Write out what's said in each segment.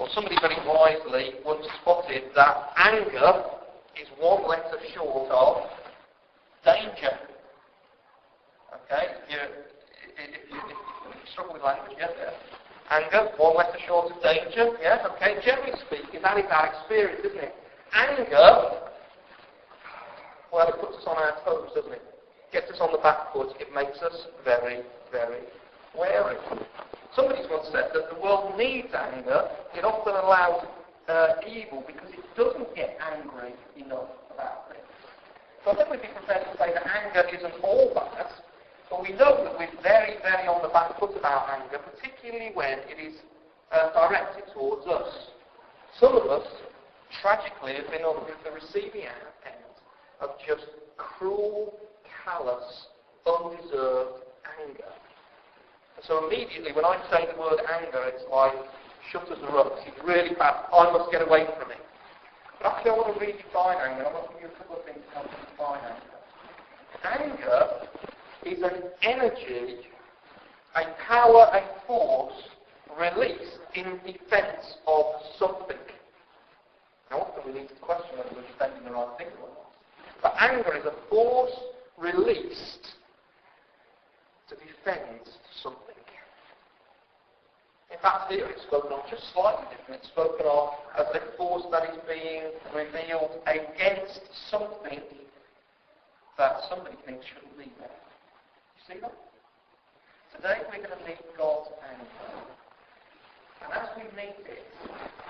Well, somebody very wisely once spotted that anger is one letter short of danger. Okay? If you struggle with language, yes, yeah. Anger, one letter short of danger, yeah, okay. Generally speaking, that is our experience, isn't it? Anger, well, it puts us on our toes, doesn't it? Gets us on the back foot. It makes us very, very wary. Somebody's once said that the world needs anger. It often allows evil because it doesn't get angry enough about things. So I think we'd be prepared to say that anger isn't all bad, but we know that we're very, very on the back foot about anger, particularly when it is directed towards us. Some of us, tragically, have been on the receiving end of just cruel, callous, undeserved anger. And so immediately when I say the word anger, it's like, shut as a rug. It's really bad. I must get away from it. But actually I want to redefine anger. I want to give you a couple of things to help you define anger. Anger is an energy, a power, a force released in defense of something. Now often we need to question whether we're defending the right thing or not. But anger is a force released to defend something. In fact, here it's spoken of just slightly different. It's spoken of as a force that is being revealed against something that somebody thinks shouldn't be there. You see that? Today we're going to meet God's anger. And as we meet it,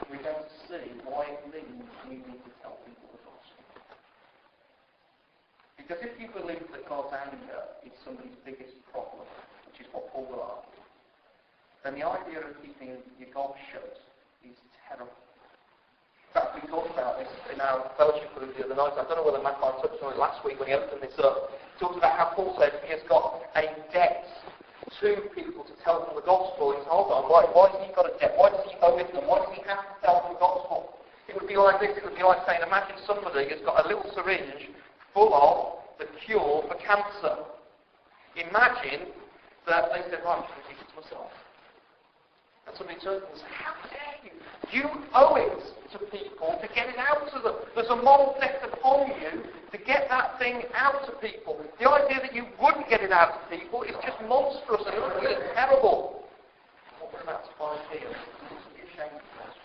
we're going to see why it means we need to tell people the gospel. Because if you believe that God's anger is somebody's biggest problem, which is what Paul will argue, then the idea of keeping your gob shut is terrible. In fact, we talked about this in our fellowship group the other night. I don't know whether Matt touched on it last week when he opened this up. He talked about how Paul said he has got a debt to people to tell them the gospel. He said, hold on, why has he got a debt? Why does he owe it to them? Why does he have to tell them the gospel? It would be like this. It would be like saying, imagine somebody has got a little syringe full of the cure for cancer. Imagine that they said, right, I'm going to teach it to myself. And somebody turns and says, how dare you? You owe it to people to get it out to them. There's a moral debt upon you to get that thing out to people. The idea that you wouldn't get it out to people is just monstrous and utterly terrible. What we're about to find here is to be ashamed of us.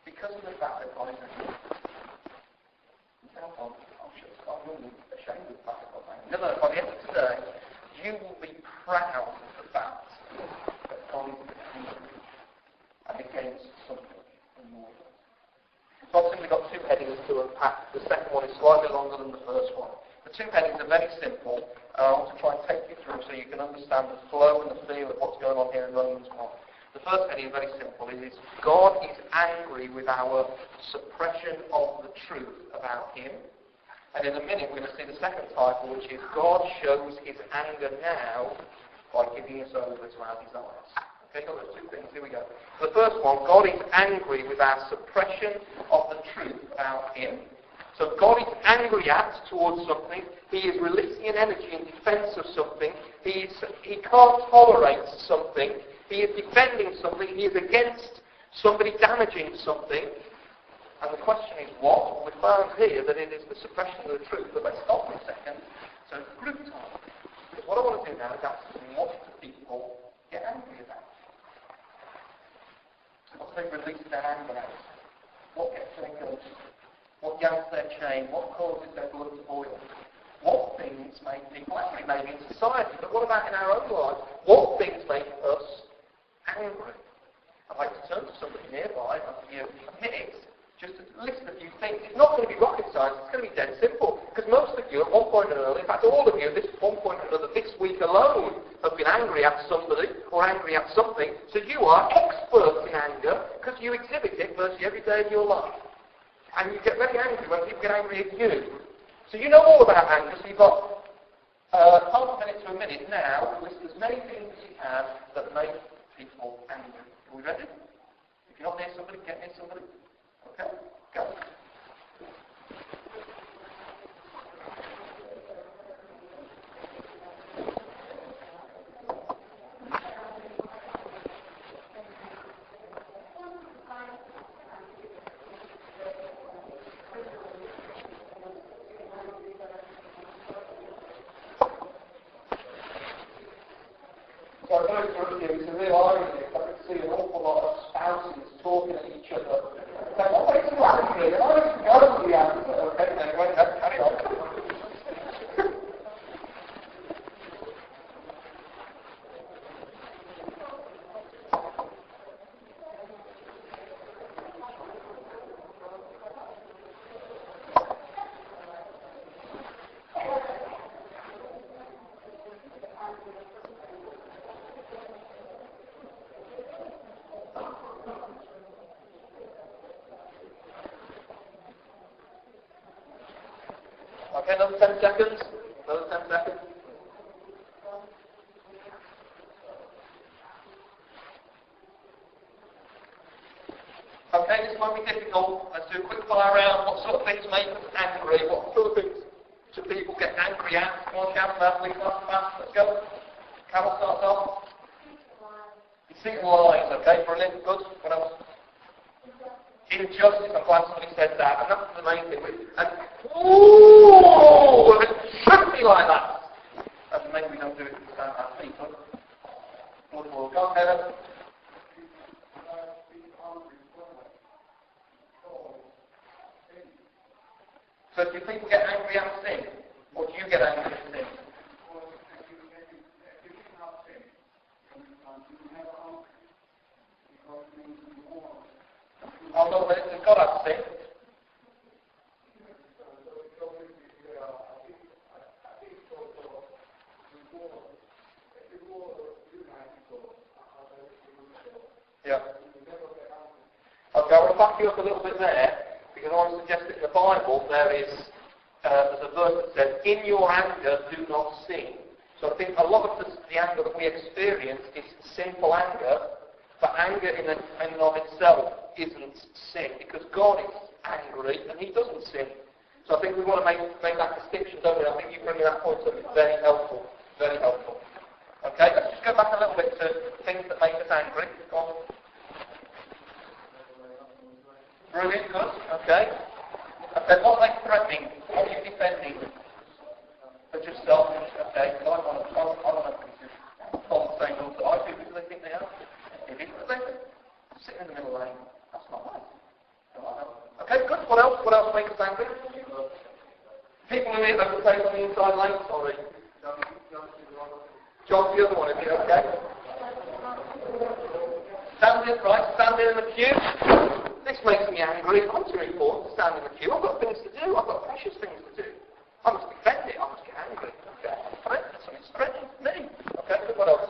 Because of the fact that God is angry. I'm really ashamed of the fact that God is angry. No, by the end of today, you will be proud of the fact that God is angry and against something more. So I've simply got two headings to unpack. The second one is slightly longer than the first one. The two headings are very simple. I want to try and take you through so you can understand the flow and the feel of what's going on here in Romans 1. The first heading is very simple. It is God is angry with our suppression of the truth about Him. And in a minute we're going to see the second title, which is God shows His anger now by giving us over to our desires. Okay, so there's two things. Here we go. The first one, God is angry with our suppression of the truth about Him. So God is angry towards something. He is releasing an energy in defense of something. He can't tolerate something. He is defending something. He is against somebody damaging something. And the question is what? Well, we found here that it is the suppression of the truth. But let's stop for a second. So it's group time. Because what I want to do now is ask what do people get angry about? What's they release their anger out? What gets their guilt? What yanks their chain? What causes their blood to boil? What things make people angry? Maybe in society, but what about in our own lives? What things make us angry? I'd like to turn to somebody nearby. I'll give you a minute just to list a few things. It's not going to be rocket science. It's going to be dead simple. Because most of you, at one point or another, in fact all of you, at one point or another, this week alone, have been angry at somebody or angry at something. So you are experts in anger because you exhibit it virtually every day of your life. And you get very angry when people get angry at you. So you know all about anger. So you've got half a minute to a minute now. List as many things as you can that make people angry. Are we ready? If you're not near somebody, get near somebody. Okay? Go. So I know it's a real irony. I can see an awful lot of spouses talking at each other. Saying, what makes you angry? And I don't know the answer. Okay, anyway, let's carry on. Okay, another 10 seconds. Another 10 seconds. Okay, this might be difficult. Let's do a quick fire round. What sort of things make us angry? What sort of things do people get angry at? Come on, shout about it. Fast. Let's go. Carol starts off. Deceitful lies. Okay, brilliant. Good. What else? Injustice. I'm glad somebody said that. And that's the main thing. Ooh! It shouldn't be like that. That's the main thing we don't do it at our feet. Good work. Go ahead. So do people get angry at sin? Or do you get angry at sin? Oh no, but does God have sin? Yeah. Okay, I want to back you up a little bit there. Because I want to suggest that in the Bible there's a verse that says, in your anger do not sin. So I think a lot of the anger that we experience is sinful anger, but anger in and of itself isn't sin, because God is angry and He doesn't sin. So I think we want to make that distinction, don't we? I think you bring that point up. It's very helpful. Very helpful. Okay, let's just go back a little bit to things that make us angry. Go on. Brilliant, good, okay. Okay, what are they threatening? What are you defending? But yourself, okay. So I don't know if follow the same rules that I do because they think they are. It is what they do. Sitting in the middle lane, that's not right. Okay, good. What else? What else makes us angry? People who hit the place on the inside lane, sorry. John's the other one, is it okay? Standing in the queue. This makes me angry. I'm too important to stand in the queue. I've got things to do. I've got precious things to do. I must defend it. I must get angry. Okay. Something's threatening me. Okay, what else?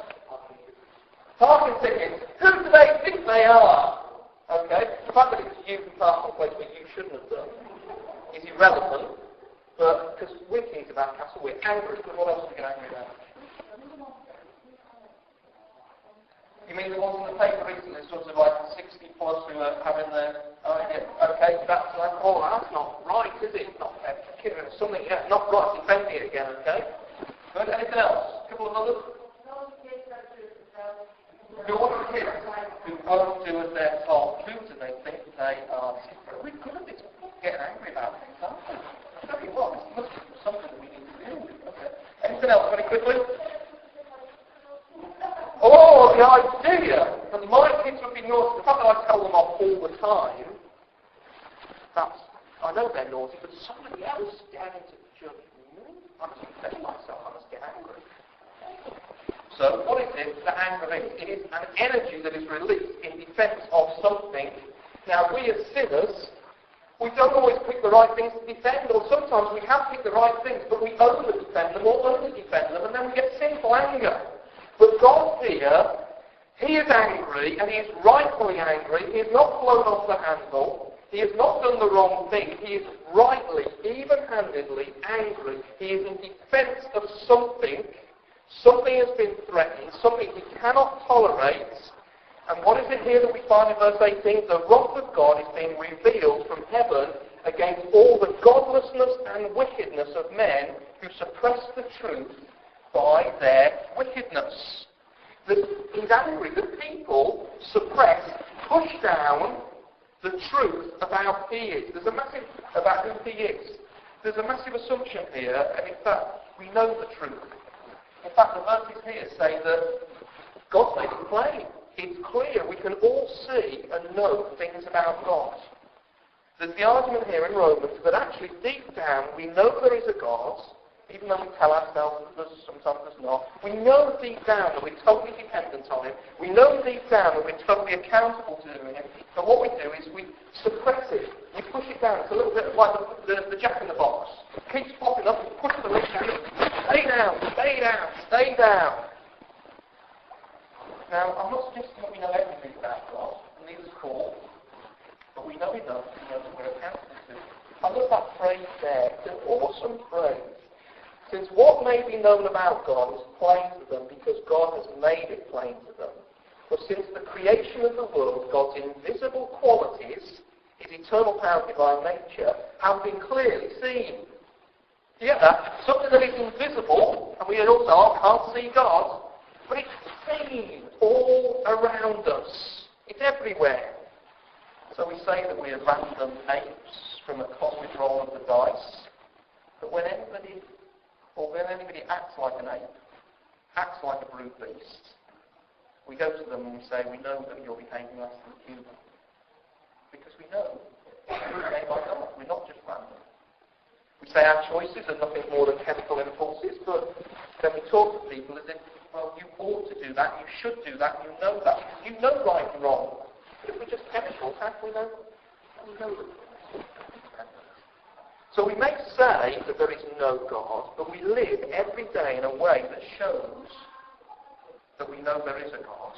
Parking tickets. Who do they think they are? Okay. The fact that it's you can park in a place where you shouldn't have done is irrelevant. But because we're kings of our castle, we're angry. But what else do we get angry about? You mean the ones in the paper recently, sort of like 60 plus who are having their, okay, that's not right, is it? Not something, yeah, not right, defending it again, okay? Good, anything else? A couple of others? Who are the kids who won't do as they're told? Who do they think they are? We're good at this, getting angry about things, aren't we? I tell you what, this must be something that we need to deal with, okay? Anything else, very quickly? Oh, the idea that my kids would be naughty. The fact that I tell them off all the time, I know they're naughty, but somebody else daring to judge me, I must defend myself, I must get angry. So what is it that anger is? It is an energy that is released in defence of something. Now we as sinners, we don't always pick the right things to defend, or sometimes we have picked the right things, but we over-defend them or under-defend them, and then we get sinful anger. But God here, He is angry, and He is rightfully angry. He has not blown off the handle. He has not done the wrong thing. He is rightly, even-handedly angry. He is in defence of something. Something has been threatened, something He cannot tolerate. And what is it here that we find in verse 18? The wrath of God is being revealed from heaven against all the godlessness and wickedness of men who suppress the truth by their wickedness. He's angry that people suppress, push down the truth about who He is. There's a massive about who He is. There's a massive assumption here, and in fact, we know the truth. In fact, the verses here say that plain. It's clear. We can all see and know things about God. There's the argument here in Romans that actually deep down we know there is a God, even though we tell ourselves that sometimes there's not. We know deep down that we're totally dependent on him. We know deep down that we're totally accountable to him. So what we do is we suppress it. We push it down. It's a little bit like the jack in the box. It keeps popping up and push the lid down. Stay down, stay down, stay down. Now, I'm not suggesting that we know everything about God, and neither is Paul, but we know enough to know that we're accountable to him. I love that phrase there. It's an awesome phrase. Since what may be known about God is plain to them because God has made it plain to them. For since the creation of the world, God's invisible qualities, his eternal power and divine nature, have been clearly seen. You get that? Something that is invisible, and we also can't see God, but it's seen all around us. It's everywhere. So we say that we are random apes from a cosmic roll of the dice, but when anybody acts like an ape, acts like a brute beast, we go to them and we say, we know that you're behaving less than human. Because we know we're made by God. We're not just random. We say our choices are nothing more than chemical impulses, but then we talk to people as if, well, you ought to do that, you should do that, you know that. You know right and wrong. But if we're just chemicals, how can we know? How do we know that? So we may say that there is no God, but we live every day in a way that shows that we know there is a God.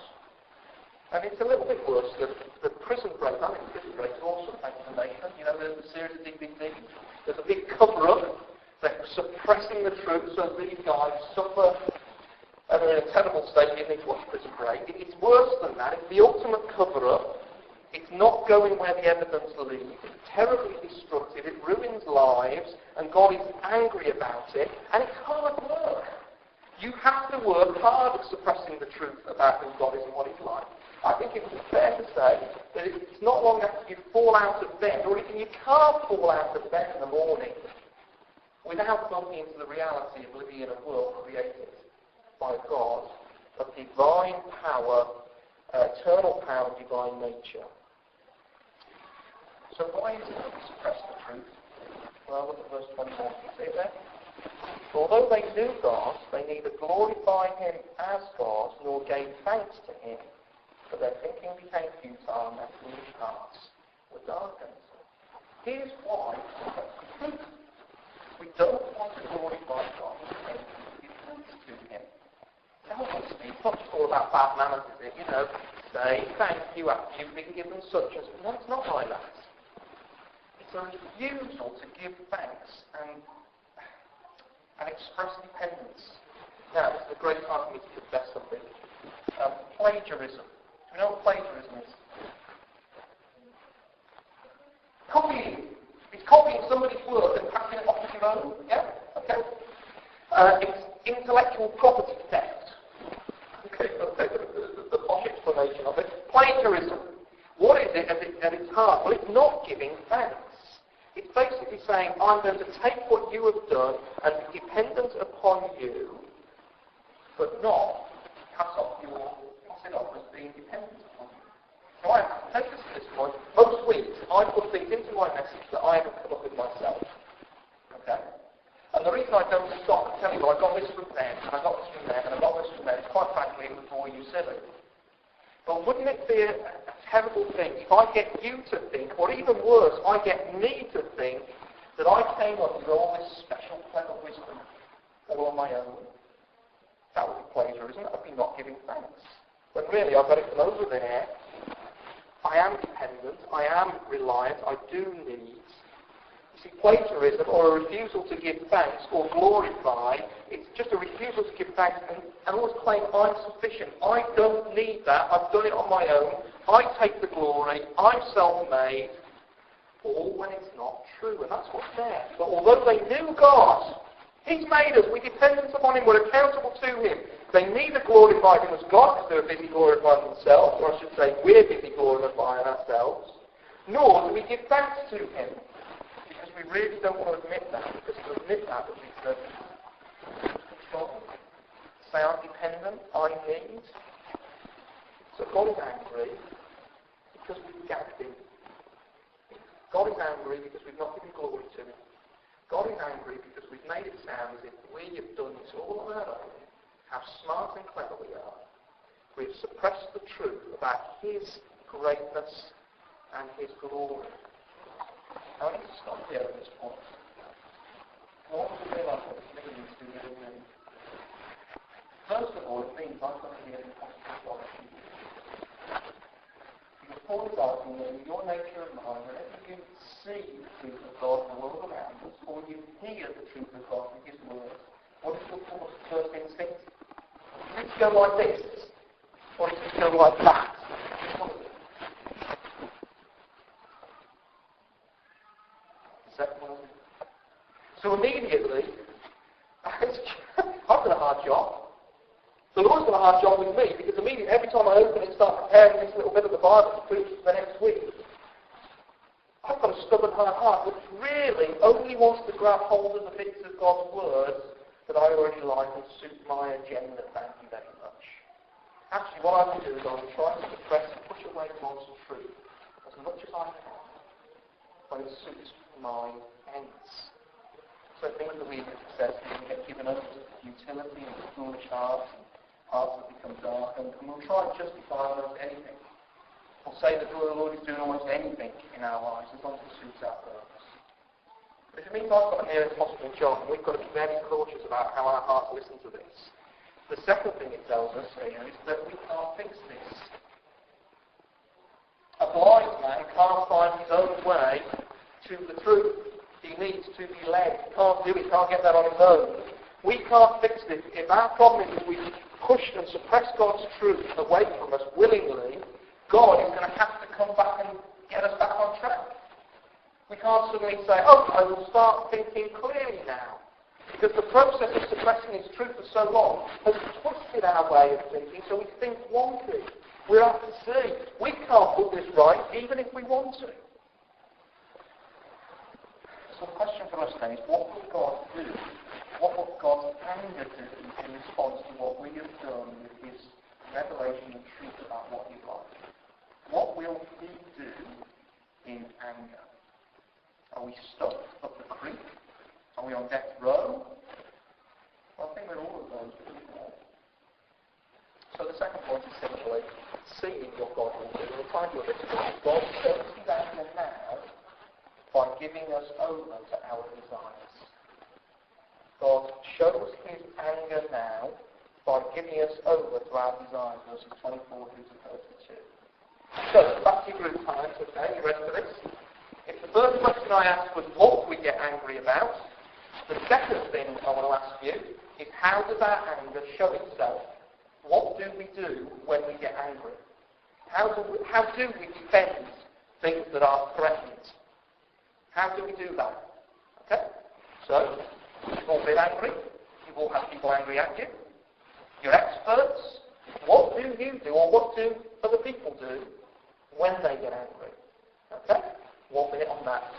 And it's a little bit worse than the Prison Break. I think Prison Break is awesome, thanks to Nathan. You know, there's a series of DVDs. There's a big cover-up. They're suppressing the truth so these guys suffer and they're in a terrible state. You need to watch Prison Break. It's worse than that. It's the ultimate cover-up. It's not going where the evidence leads. It's terribly destructive. It ruins lives. And God is angry about it. And it's hard work. You have to work hard at suppressing the truth about who God is and what he's like. I think it would be fair to say that it's not long after you fall out of bed, or even you can't fall out of bed in the morning, without bumping into the reality of living in a world created by God of divine power, eternal power, divine nature. So why is it that we suppress the truth? Well, look at verse 21. See it there? Although they knew God, they neither glorified him as God nor gave thanks to him, but their thinking became futile and their foolish hearts were darkened. Here's why we suppress the truth. We don't want to glorify God and give thanks to him. Now, obviously, it's not just all about bad manners, is it? You know, say thank you after you've been given such as... No, it's not like that. It's a refusal to give thanks and express dependence. Now, it's a great time for me to confess something. Plagiarism. Do you know what plagiarism is? Copying. It's copying somebody's work and passing it off as your own. Yeah? Okay. It's intellectual property theft. Okay, I'll take the posh explanation of it. Plagiarism. What is it at its heart? Well, it's not giving thanks. It's basically saying, I'm going to take what you have done and be dependent upon you, but not pass it off as being dependent upon you. So I take this to this point. Most weeks, I put things into my message that I haven't come up with myself. Okay? And the reason I don't stop and tell you, I got this from them, and I got this from them, and I got this from them, is quite frankly, it would bore you silly. But wouldn't it be a terrible thing if I get you to think, or even worse, I get me to think that I came up with all this special, clever wisdom all on my own? That would be plagiarism. That would be not giving thanks. When really I've got it from over there. I am dependent. I am reliant. I do need. You see, plagiarism, or a refusal to give thanks or glorify, it's just a refusal to give thanks and always claim I'm sufficient. I don't need that. I've done it on my own. I take the glory. I'm self-made. All when it's not true. And that's what's there. But although they knew God, he's made us. We're dependent upon him. We're accountable to him. They neither glorified him as God because they were busy glorifying themselves, or I should say we're busy glorifying ourselves, nor do we give thanks to him. Because we really don't want to admit that, because to admit that would be to control. Say I'm dependent, I need. God is angry because we've gagged him. God is angry because we've not given glory to him. God is angry because we've made it sound as if we have done this all on our own, how smart and clever we are. We've suppressed the truth about his greatness and his glory. Now I need to stop here at this point. What do we realise what this means to you and me? First of all, it means I've got to be an impossible God. Because Paul is asking that in your nature and mine, whenever you see the truth of God in the world around us, or you hear the truth of God in his word, what is your first instinct? Does it go like this? Or does it go like that? So immediately, I've got a hard job. The Lord's got a hard job with me, because immediately, every time I open it and start preparing this little bit of the Bible to preach for the next week, I've got a stubborn hard heart which really only wants to grab hold of the bits of God's Word that I already like and suit my agenda. Thank you very much. Actually, what I will do is I will try to suppress and push away God's truth as much as I can when it suits my ends. So things that we have success we get given us to futility and foolish hearts and hearts that become dark, and we'll try to justify almost anything. We'll say that the Lord is doing almost anything in our lives as long as it suits our purpose. But if it means I've got a near impossible job, we've got to be very cautious about how our hearts listen to this. The second thing it tells us here is that we can't fix this. A blind man can't find his own way to the truth. He needs to be led. He can't do it. He can't get that on his own. We can't fix this. If our problem is that we push and suppress God's truth away from us willingly, God is going to have to come back and get us back on track. We can't suddenly say, oh, I will start thinking clearly now. Because the process of suppressing his truth for so long has twisted our way of thinking, so we think wonky. We'll have to see. We can't put this right, even if we want to. So the question for us then is, what will God do? What will God's anger do in response to what we have done with his revelation and truth about what he likes? What will he do in anger? Are we stuck up the creek? Are we on death row? Well, I think we're all of those. So the second point is simply seeing what God will do. We'll try to do a bit of it. God shows his anger now by giving us over to our desires. God shows his anger now by giving us over to our desires, verses 24 through to 32. So, back to your group times, okay, you ready for this? If the first question I asked was what we get angry about, the second thing I want to ask you is how does our anger show itself? What do we do when we get angry? How do we defend things that are threatened? How do we do that? Okay? So, you've all been angry. You've all had people angry at you. You're experts. What do you do, or what do other people do when they get angry? Okay? 1 minute on that.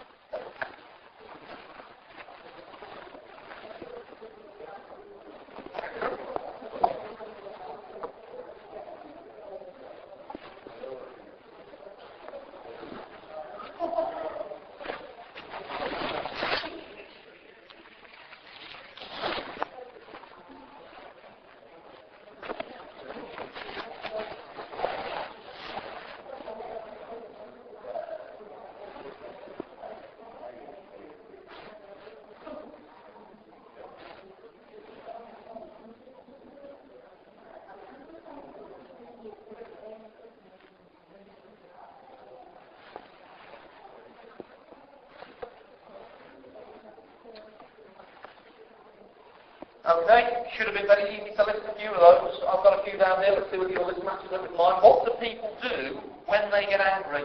Okay, should have been very easy to list a few of those. I've got a few down there. Let's see whether your list matches up with mine. What do people do when they get angry?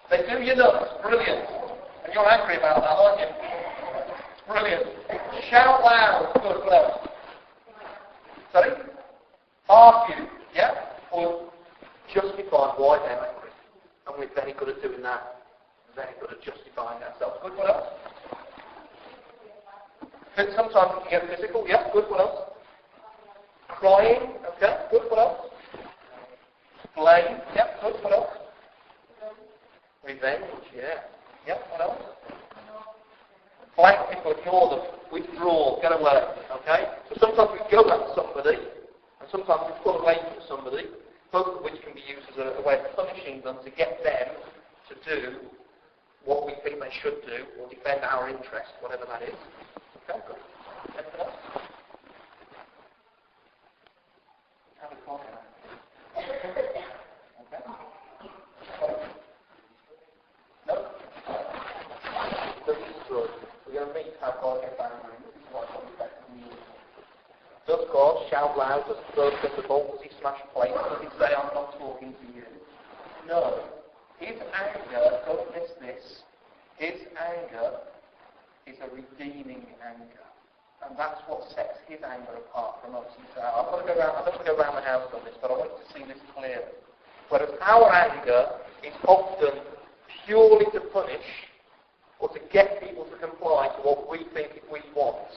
They do your nuts. Brilliant. And you're angry about that, aren't you? Brilliant. Shout loud. Good. What else? Sorry? Argue. Yeah? Or justify why they're angry. And we're very good at doing that. Very good at justifying ourselves. Good. What else? Sometimes we can get physical. Yeah, good. What else? Crying. Okay, good. What else? somebody, both of which can be used as a way of punishing them to get them to do what we think they should do or defend our interest, whatever that is. Okay, good. Anything else? Have a call now. Okay. No? This is good. We're going to meet how God gets angry. This is what God effectively means. Does God shout loud? Does he throw the ball? Does he smash plates? Does he say, I'm not talking to you? No. His anger, don't miss this, his anger is a redeeming anger. And that's what sets his anger apart from us. He said, I don't want to go around the house on this, but I want you to see this clearly. Whereas our anger is often purely to punish or to get people to comply to what we think we want.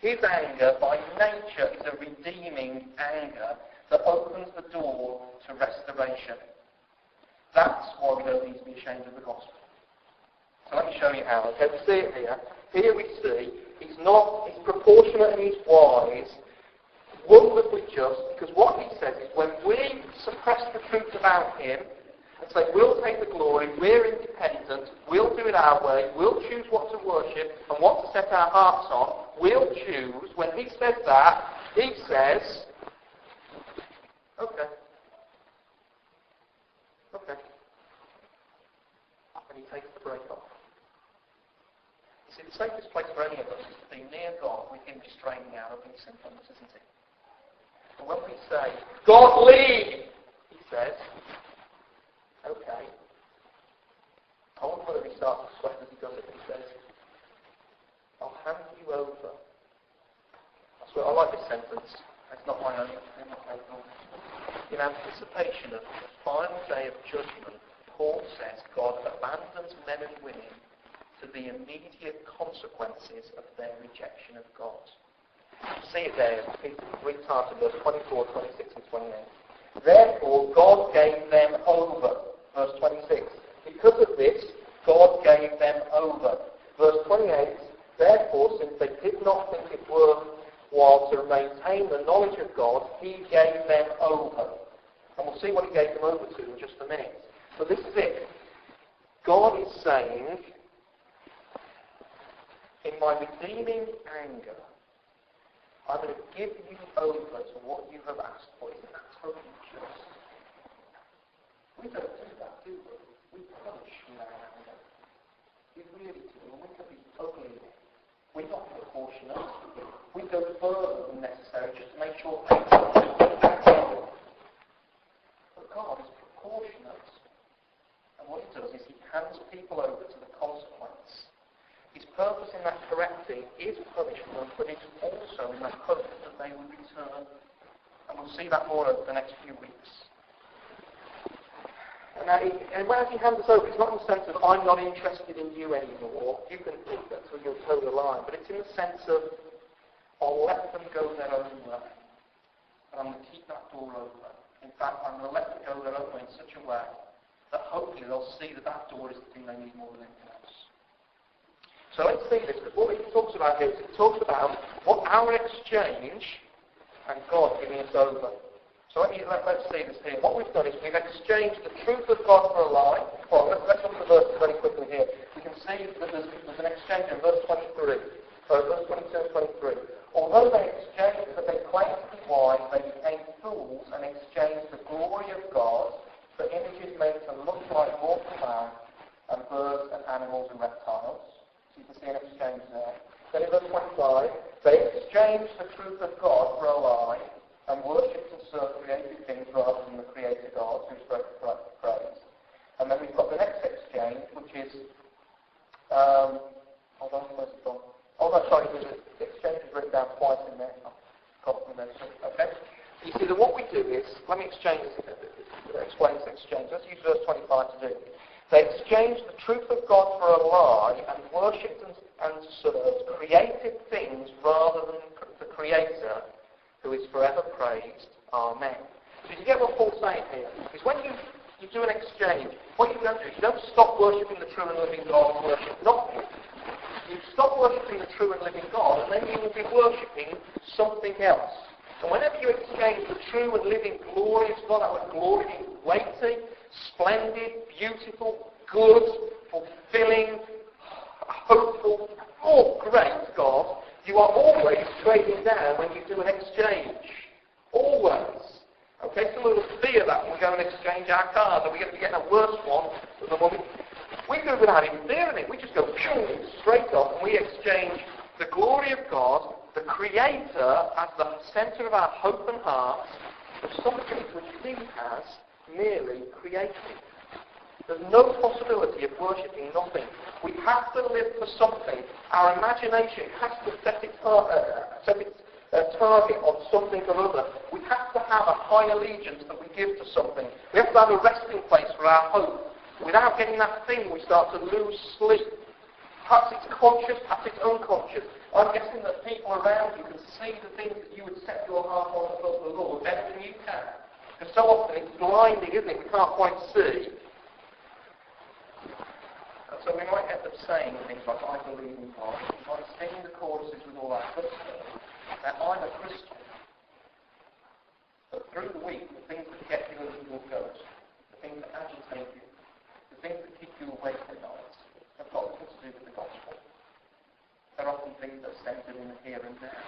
His anger, by nature, is a redeeming anger that opens the door to restoration. That's why we don't need to be ashamed of the gospel. So let me show you how. Okay, we see it here. Here we see he's proportionate and he's wise, wonderfully just, because what he says is when we suppress the truth about him and say we'll take the glory, we're independent, we'll do it our way, we'll choose what to worship and what to set our hearts on, we'll choose. When he says that, he says, okay. And he takes the brake off. You see, the safest place for any of us is to be near God with him restraining our ugly sinfulness, isn't it? And when we say, God lead, he says, okay. I wonder whether he starts to sweat as he does it. He says, I'll hand you over. I like this sentence. It's not my own. In anticipation of the final day of judgment, Paul says God abandons men and women to the immediate consequences of their rejection of God. See it there, read times in verse 24, 26 and 28. Therefore God gave them over. Verse 26. Because of this, God gave them over. Verse 28. Therefore, since they did not think it worthwhile to maintain the knowledge of God, he gave them over. And we'll see what he gave them over to in just a minute. But this is it. God is saying, in my redeeming anger, I'm going to give you over to what you have asked for. Isn't that totally just? We don't do that, do we? We punish with our anger. We really do. And we can be ugly. We're not proportionate. We go further than necessary just to make sure things are. But God is proportionate. And what he does is he hands people over to the consequence. His purpose in that correcting is punishment, but it's also in that hope that they will return. And we'll see that more over the next few weeks. Now, and as he hands us over, it's not in the sense of I'm not interested in you anymore. You can think that till you're toe the line. But it's in the sense of I'll let them go their own way. And I'm going to keep that door open. In fact, I'm going to let them go their own way in such a way that hopefully they'll see that that door is the thing they need more than anything else. So let's see this, because what he talks about here is he talks about what our exchange and God giving us over. So let's see this here. What we've done is we've exchanged the truth of God for a lie. Well, let's look at the verse very quickly here. We can see that there's an exchange in verse 23. Verse 22 and 23. Although they exchanged, that they claimed to be wise, they became fools and exchanged the glory of God for images made to look like mortal man and birds and animals and reptiles. So you can see an exchange there. Then in verse 25, they exchanged the truth of God for a lie and worshipped and served created things rather than the Creator God, who's both praise. And then we've got the next exchange, which is, hold on, where's it gone? Oh, no, sorry, the exchange is written down twice in there. I've got them there. Okay. So you see that what we do is, let me explain this exchange. Let's use verse 25 to do it. They exchanged the truth of God for a lie and worshipped and served created things rather than the Creator, who is forever praised. Amen. So you get what Paul's saying here. Is when you do an exchange, what you don't do is you don't stop worshipping the true and living God and worship nothing. You stop worshipping the true and living God, and then you will be worshipping something else. And whenever you exchange the true and living glorious God, that word glory means weighty, splendid, beautiful, good, fulfilling, hopeful. Oh, great God. You are always trading down when you do an exchange. Always. Okay, some of us fear that when we go and exchange our cars. Are we going to be getting a worse one than the one we do it without even fearing it. We just go straight off and we exchange the glory of God, the Creator, as the centre of our hope and heart, for something which He has merely created. There's no possibility of worshipping nothing. We have to live for something. Our imagination has to set its target on something or other. We have to have a high allegiance that we give to something. We have to have a resting place for our hope. Without getting that thing, we start to lose sleep. Perhaps it's conscious, perhaps it's unconscious. I'm guessing that people around you can see the things that you would set your heart on above the Lord better than you can. Because so often it's blinding, isn't it? We can't quite see. And so we might end up saying things like, I believe in God. We might sing the choruses with all that good stuff. That I'm a Christian. But through the week, the things that get you into your goat, the things that agitate you, the things that keep you awake at night, have got nothing to do with the gospel. They're often things that are centered in the here and now.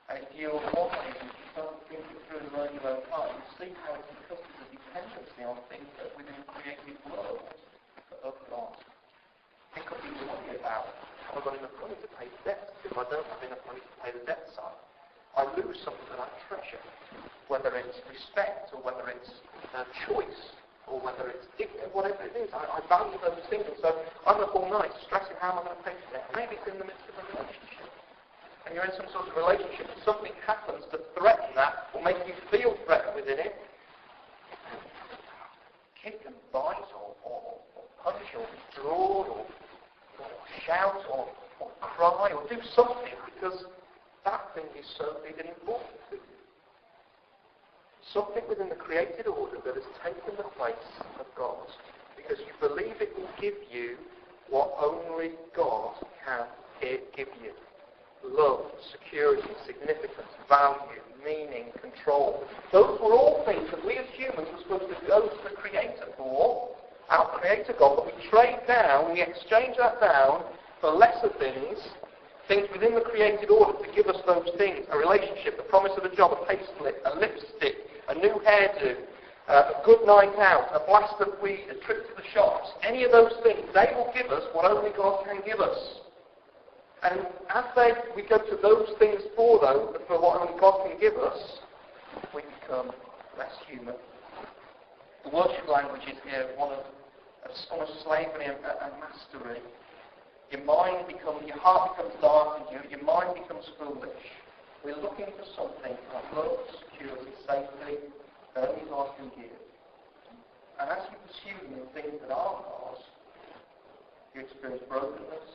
And if you're wise and you start to think it through and learn your own heart, you see how it's because there's a dependency on things that are within the created world of God. It could be worry about, have I got enough money to pay the debt? If I don't have enough money to pay the debt side, I lose something that I treasure. Whether it's respect or whether it's choice, or whether it's dignity, whatever it is, I value those things. And so I'm up all night stressing how am I going to pay for that. Maybe it's in the midst of a relationship. And you're in some sort of relationship and something happens to threaten that or make you feel threatened within it. Kick and bite or punch or withdraw or shout or cry or do something because that thing is so big and important to you. Something within the created order that has taken the place of God because you believe it will give you what only God can give you. Love, security, significance, value, meaning, control. Those were all things that we as humans were supposed to go to the Creator for, our Creator God, but we trade down, we exchange that down for lesser things, things within the created order to give us those things, a relationship, the promise of a job, a pay slip, a lipstick, a new hairdo, a good night out, a blast of weed, a trip to the shops, any of those things, they will give us what only God can give us. And as we go to those things for what only God can give us, we become less human. The worship language is here one of almost slavery and mastery. Your heart becomes darkened, your mind becomes foolish. We're looking for something like love, security, safety, that only God can give. And as you pursue the things that aren't God's, you experience brokenness,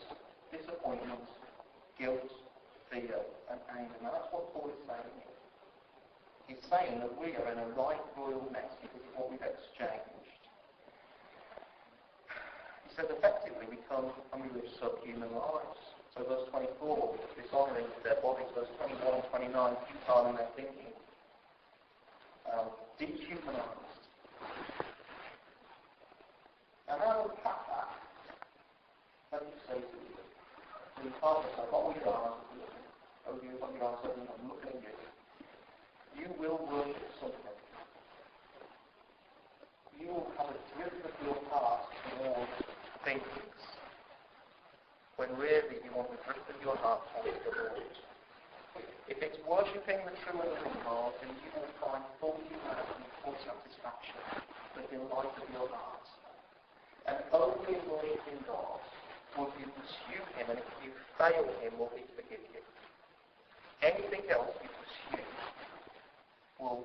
disappointment, guilt, fear, and anger. And that's what Paul is saying here. He's saying that we are in a right royal mess because of what we've exchanged. He says effectively we live subhuman lives. So verse 24, dishonouring their bodies. Verse 21 and 29, futile in their thinking. Dehumanized. And how do we pack that? Let me say to you, we find yourself, what we are, I'm looking at you. You will worship something. You will have a drift of your heart towards things. When really you want the drift of your heart towards the Lord. If it's worshipping the true and living God, then you will find full humanity, full satisfaction, the delight of your heart. And only worshiping God will you pursue Him, and if you fail Him, will He forgive you. Anything else you pursue will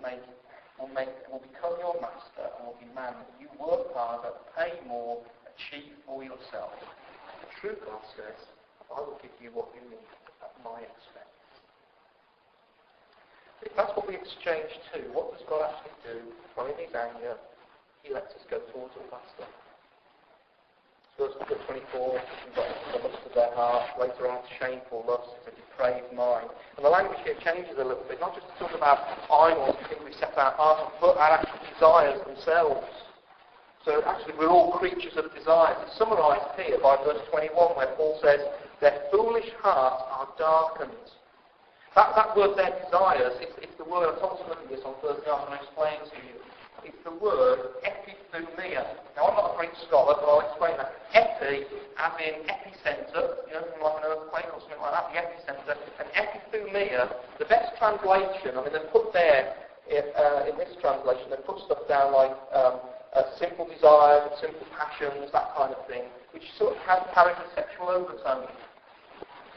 become your master and will demand that you work harder, pay more, achieve for yourself. The true God says, I will give you what you need at my expense. If that's what we exchange to, what does God actually do? Well, in His anger, He lets us go towards all that stuff. So verse 24, you've got the lust of their heart, later on shameful lust, a depraved mind. And the language here changes a little bit, not just to talk about idols and things we set our heart on, but our actual desires themselves. So actually we're all creatures of desires. It's summarised here by verse 21 where Paul says, their foolish hearts are darkened. That word, their desires, it's the word, I told somebody this on Thursday night and I explained to you. It's the word epithumia. Now, I'm not a Greek scholar, but I'll explain that. Epi, as in epicentre, something like an earthquake or something like that, the epicentre. And epithumia, the best translation, they put there, in this translation, they put stuff down like simple desires, simple passions, that kind of thing, which sort of carries a sexual overtone,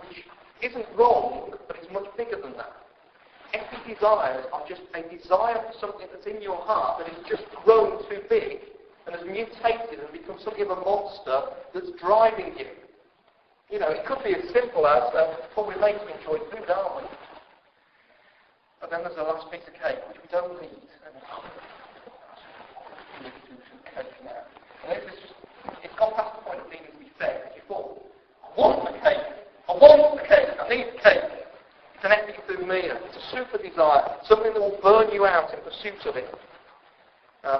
which isn't wrong, but it's much bigger than that. Epi desires are just a desire for something that's in your heart that has just grown too big and has mutated and become something of a monster that's driving you. It could be as simple as, well, we like to enjoy food, aren't we? But then there's the last piece of cake, which we don't eat. And it's gone past the point of needing to be fed. You thought, I want the cake, I need the cake. It's an epithumia. It's a super desire, something that will burn you out in pursuit of it.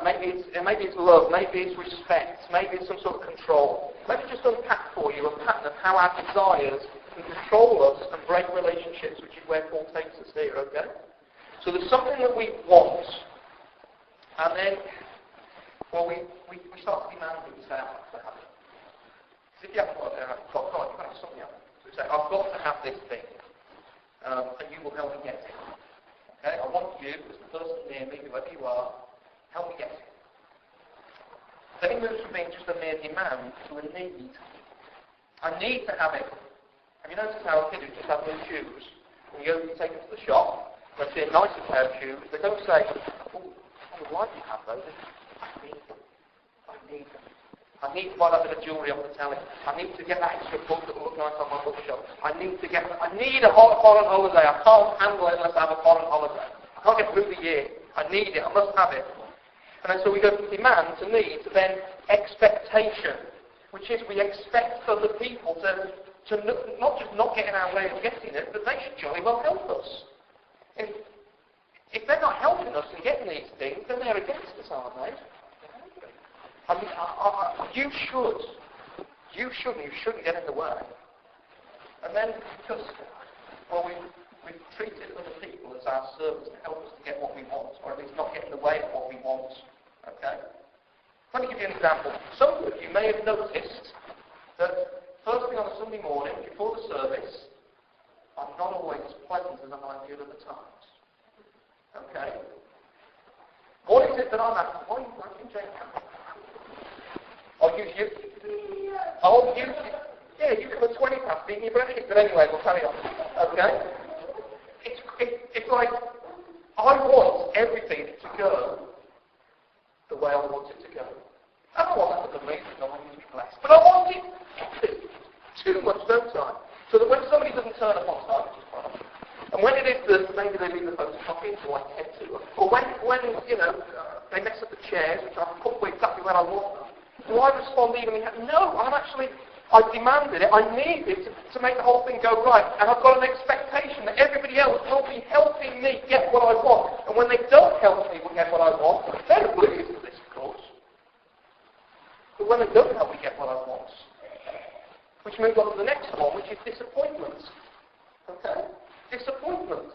Maybe it's love, maybe it's respect, maybe it's some sort of control. Let me just unpack for you a pattern of how our desires can control us and break relationships, which is where Paul takes us here, okay? So there's something that we want, and then, we start to demand it. We say, I have to have it. So if you haven't got it, you've got to have something else. So we say, I've got to have this thing. And you will help me get it. Okay? I want you, as the person near me, whoever you are, help me get it. Then it moves from being just a mere demand to a need. I need to have it. Have you noticed how kids just have new shoes? When you take them to the shop, they see a nicer pair of shoes, they don't say, oh, I would like to have those. I need them. I need to buy that bit of jewellery off the telly. I need to get that extra book that will look nice on my bookshelf. I need a foreign holiday. I can't handle it unless I have a foreign holiday. I can't get through the year. I need it. I must have it. And then so we go from demand to need to then expectation, which is we expect other people to not just not get in our way of getting it, but they should jolly well help us. If they're not helping us in getting these things, then they're against us, aren't they? You shouldn't get in the way. And then because, we've treated other people as our servants to help us to get what we want, or at least not get in the way of what we want. Okay? Let me give you an example. Some of you may have noticed that first thing on a Sunday morning, before the service, I'm not always as pleasant as I might be at other times. Okay? What is it that I'm after? Why are you laughing, Jane? You come at 20 past, being your breakfast, but anyway, we'll carry on. Okay? It's like, I want everything to go the way I want it to go. I don't want that to be amazing, I want you to be blessed. But I want it too much, don't I? So that when somebody doesn't turn up on time, which is fine, and when it is that maybe they leave the photocopy, so I tend to, or when they mess up the chairs, which I put exactly where I want them, do I respond evenly? No, I've demanded it, I need it to make the whole thing go right, and I've got an expectation that everybody else will be helping me get what I want, and when they don't help me get what I want, they're oblivious to this, of course. But when they don't help me get what I want, which moves on to the next one, which is disappointment. Okay? Disappointment.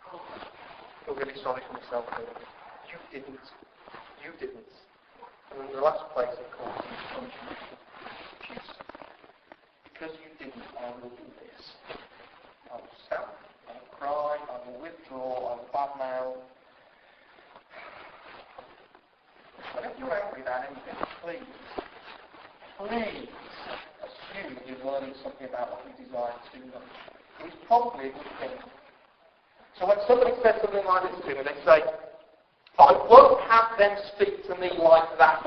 Oh, I feel really sorry for myself here. You didn't. And in the last place, of course, is punishment. Because you didn't, I will do this. I will stamp, I will cry, I will withdraw, I will badmouth. But if you're angry about anything, please assume you're learning something about what you desire too much. It's probably a good thing. So when somebody says something like this to me, they say, I won't have them speak to me like that.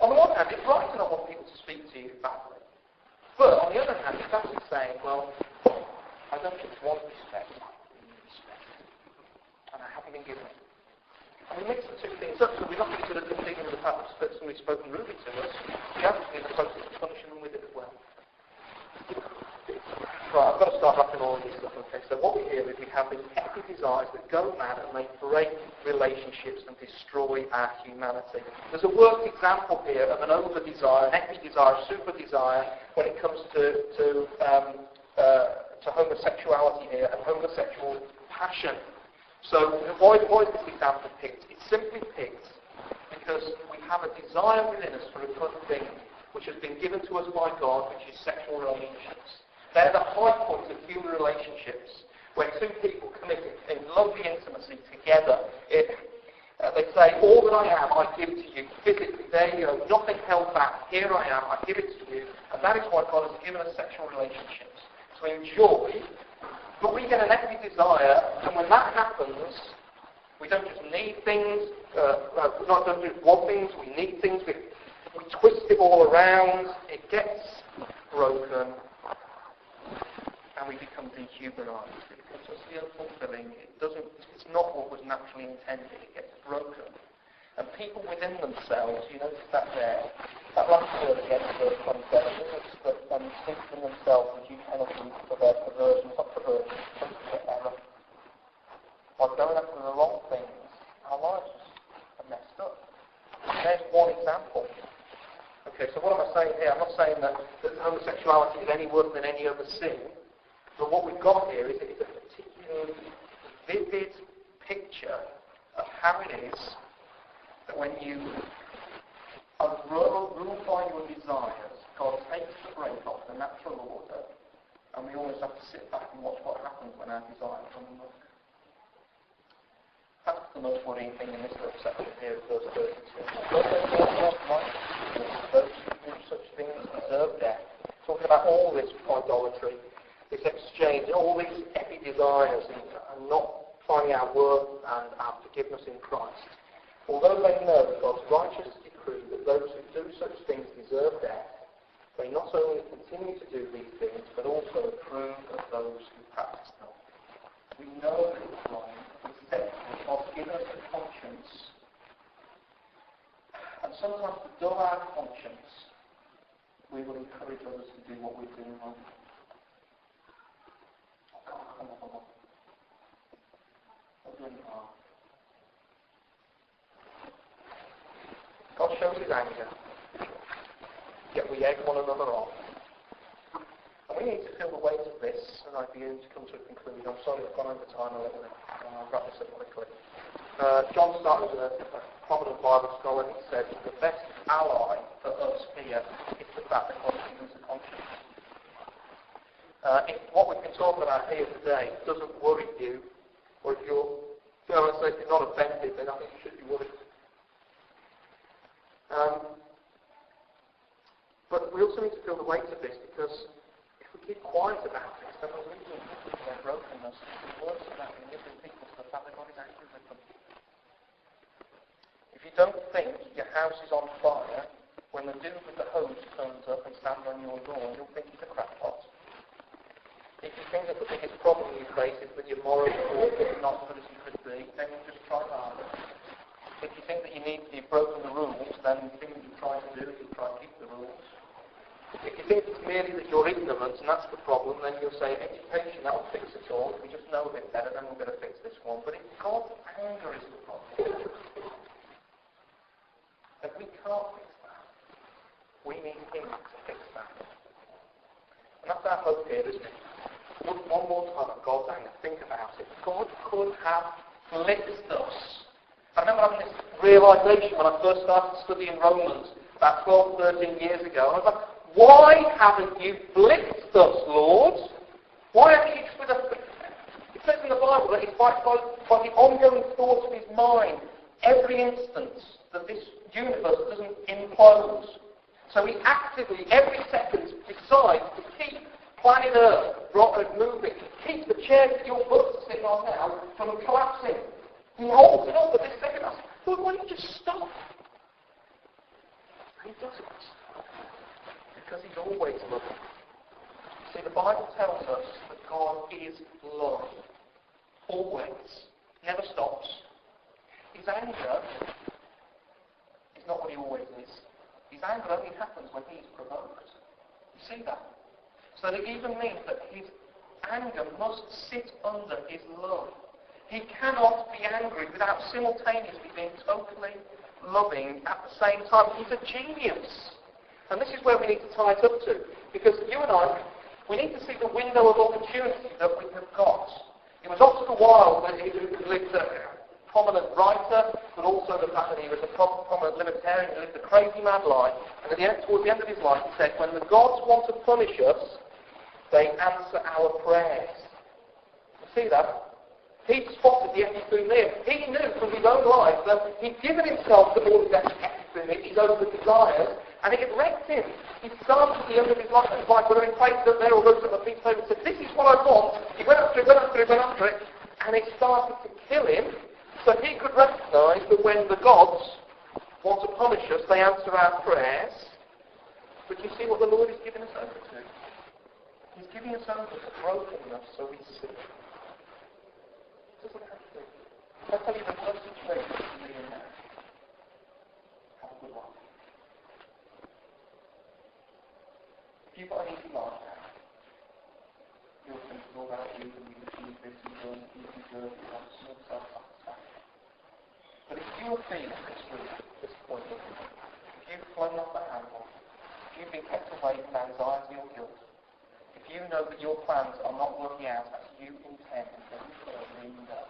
On the one hand, it's right to not want people to speak to you badly. But on the other hand, it's actually saying, well, I don't just want respect, I need respect. And I haven't been given it. And we mix the two things up, so we're not going to do dealing with the fact that somebody's spoken rudely to us. We have to be in the process of punishing them with it as well. Right, I've got to start wrapping all of this stuff. Okay, so what we hear is we have these epic desires that go mad and they break relationships and destroy our humanity. There's a worked example here of an over-desire, an epic desire, a super-desire when it comes to homosexuality here and homosexual passion. So why is this example picked? It's simply picked because we have a desire within us for a good thing which has been given to us by God, which is sexual relationships. They're the high point of human relationships, where two people commit in lovely intimacy together. They say, all that I am, I give to you physically. There you go, nothing held back. Here I am, I give it to you. And that is why God has given us sexual relationships, to enjoy. But we get an epic desire, and when that happens, we don't just need things, we don't just want things, we need things, we twist it all around, it gets broken, and we become dehumanized. It becomes just unfulfilling. It's not what was naturally intended. It gets broken. And people within themselves, you notice that there, that last word again, verse 27, that think in themselves the due penalty for their perversion, not perversion, but error. By going after the wrong things, our lives are messed up. There's one example. Okay, so what am I saying here? I'm not saying that homosexuality is any worse than any other sin. But what we've got here is a particularly vivid picture of how it is that when you are ruled by your desires, God takes the brake off the natural order, and we always have to sit back and watch what happens when our desires come amok. That's the most worrying thing in this little section here, verse 32. Those who do such things deserve death. Talking about all this idolatry, this exchange, all these epic desires, and not finding our worth and our forgiveness in Christ. Although they know God's righteous decree that those who do such things deserve death, they not only continue to do these things, but also approve of those who practice them. We know that it's wrong. We set God's given us a conscience. And sometimes to dull our conscience, we will encourage others to do what we're doing wrong. God shows his anger, yet we egg one another on. And we need to feel the weight of this, and I begin to come to a conclusion. I'm sorry I've gone over time a little bit, and I'll wrap this up quickly. John Stott was a prominent Bible scholar. He said the best ally for us here is the fact that God gives us a conscience. If what we've been talking about here today doesn't worry you, or if you're, if you're not offended, then I think you should be worried. But we also need to feel the weight of this, because if we keep quiet about this, then we're losing their brokenness. It's worse than that in living people to the fact that God is angry with them. If you don't think your house is on fire, when the dude with the hose turns up and stands on your door, you'll think it's a crackpot. If you think that the biggest problem you face is that your moral report is not as good as you could be, then you'll just try harder. If you think that you've broken the rules, then the thing that you try to do is you try to keep the rules. If you think it's merely that you're ignorant and that's the problem, then you'll say, education, that'll fix it all. If we just know a bit better, then we're going to fix this one. But if God's anger is the problem, then we can't fix that. We need Him to fix that. And that's our hope here, isn't it? Look one more time at God's anger. Think about it. God could have blitzed us. I remember having this realization when I first started studying Romans about 12, 13 years ago. And I was like, why haven't you blitzed us, Lord? Why haven't you just with us? It says in the Bible that it's by the ongoing thoughts of his mind, every instance, that this universe doesn't implode. So he actively, every second, decides to keep planet Earth moving, to keep the chair that your books are sitting on now from collapsing. He holds it up at this second. I said, Lord, why don't you just stop? And he doesn't. Because he's always loving. See, the Bible tells us that God is love. Always. Never stops. He's anger is not what he always is. His anger only happens when he is provoked. You see that? So it even means that his anger must sit under his love. He cannot be angry without simultaneously being totally loving at the same time. He's a genius. And this is where we need to tie it up to. Because you and I, we need to see the window of opportunity that we have got. It was Oscar Wilde that he lived a prominent writer, but also the fact that he was a prominent libertarian who lived a crazy mad life. And towards the end of his life, he said, when the gods want to punish us, they answer our prayers. You see that? He spotted the epithumia. He knew from his own life that he'd given himself to all his epithumia, his own desires, and it had wrecked him. He started at the end of his life, whether in place that there or wrote on a piece of paper and said, this is what I want. He went after it, and it started to kill him. So he could recognise that when the gods want to punish us, they answer our prayers. But you see what the Lord is giving us over to? He's giving us over to brokenness so we see. It doesn't have to. I'll tell you the first situation you're in now. Have a good one. If you've got an easy life now, you're thinking all about you and you achieve this and you deserve it, you have some self-satisfaction. But if you're feeling this week, disappointed, if you've flown off the handle, if you've been kept away from anxiety or guilt, if you know that your plans are not working out as you intend, then you've got a window.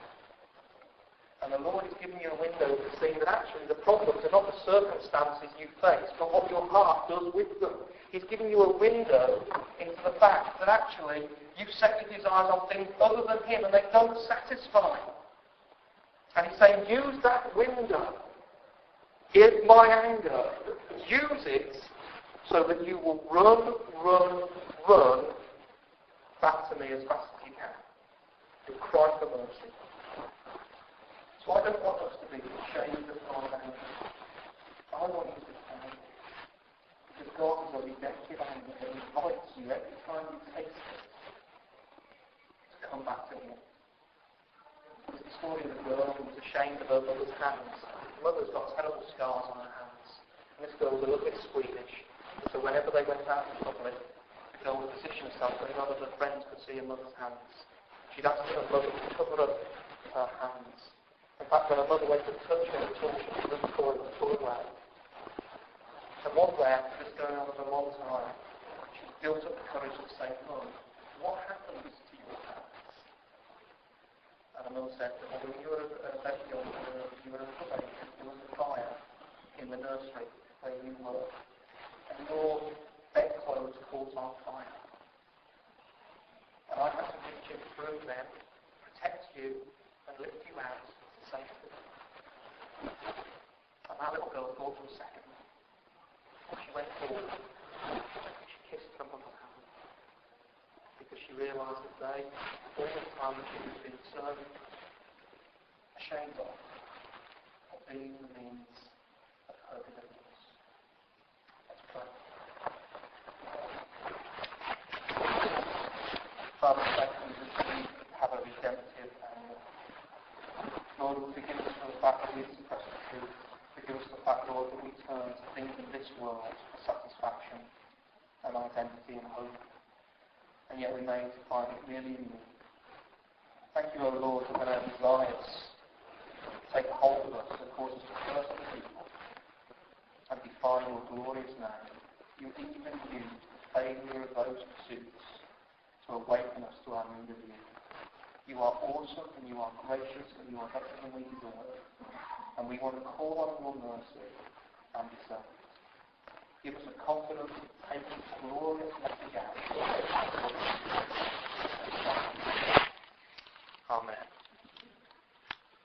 And the Lord is giving you a window to see that actually the problems are not the circumstances you face, but what your heart does with them. He's giving you a window into the fact that actually you've set your desires on things other than Him and they don't satisfy. And He's saying, use that window in my anger. Use it so that you will run back to me as fast as you can. You'll cry for mercy. So I don't want us to be ashamed of God's anger. I want you to say, because God is a redemptive anger that invites you every time you taste it to come back to Him. There's the story of a girl who was ashamed of her mother's hands. Her mother's got terrible scars on her hands. And this girl was a little bit squeamish. So whenever they went out in public, the girl would position herself so none of her friends could see her mother's hands. She'd ask her mother to cover up her hands. In fact, when her mother went to touch her, she wouldn't pull away. And one day, after this going on for a long time, she built up the courage to say, Mum, what happens to your hands? And her mother said, well, when you were a baby, you were a little baby, there was a fire in the nursery where you were. And your bedclothes caught on fire. And I had to reach in through them, protect you, and lift you out to safety. And that little girl thought for a second. She went forward. She kissed her mother's hand. Because she realised that they, all the time that she had been so ashamed of being the means of her deliverance. Let's pray. Father, thank you that we have a redemptive anger. Lord, forgive us for the fact that we suppress the truth. Forgive us for the fact, Lord, that we turn to things in this world for satisfaction and identity and hope. And yet remain to find it really in you. Thank you, O Lord, that when our desires take hold of us and cause us to curse the people and defy your glorious name, you even use the failure of those pursuits to awaken us to our need of you. You are awesome and you are gracious and you are better than we deserve. And we want to call on your mercy and discern it. Give us a confidence to take this glorious message out. Amen.